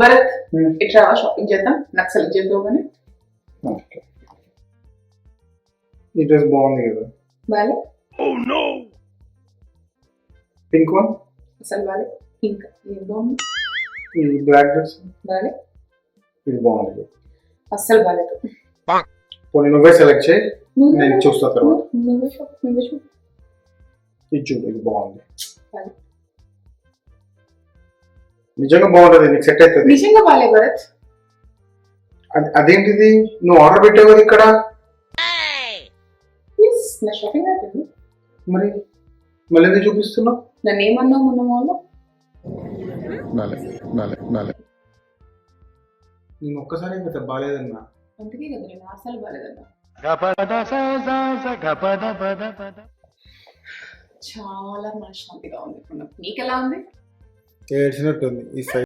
భరత్ ఇట్లా షాపింగ్ చేద్దాం, నాకు సెలెక్ట్ చేద్దాం కానీ. ఈ డ్రెస్ బాగుంది కదా, బాలే పింక్ వన్. అసలు బాలే. ఇంకా ఏం బాగుంది? ఈ బ్లాక్ డ్రెస్ బాలే. ఇది బాగుంది. అస్సలు బాలేదు. పోనీ నువ్వే సెలెక్ట్ చేయి, నేను చూస్తా తర్వాత. నువ్వే చూ. ఇది చూడు, ఇది బాగుంది. బాలే. నిజంగా బాగుంటుంది, నీకు సెట్ అవుతుంది. నిజంగా బాలే భరత్. అదేంటిది, నువ్వు ఆర్డర్ పెట్టావు కదా ఇక్కడ. నా షాపింగ్ అయిపోయింది. మరి మళ్ళీ ఎందుకు చూపిస్తున్నావు? నన్ను ఏమన్నావు మొన్న వాళ్ళు? నేను ఒక్కసారి కదా బాగాలేదన్నా. అందుకే కదా నేను అసలు బాలేదన్నా. చాలా మనశ్శాంతిగా ఉంది ఇప్పుడు నాకు. నీకెలా ఉంది? ఏడ్చినట్టుంది ఈ సైడ్.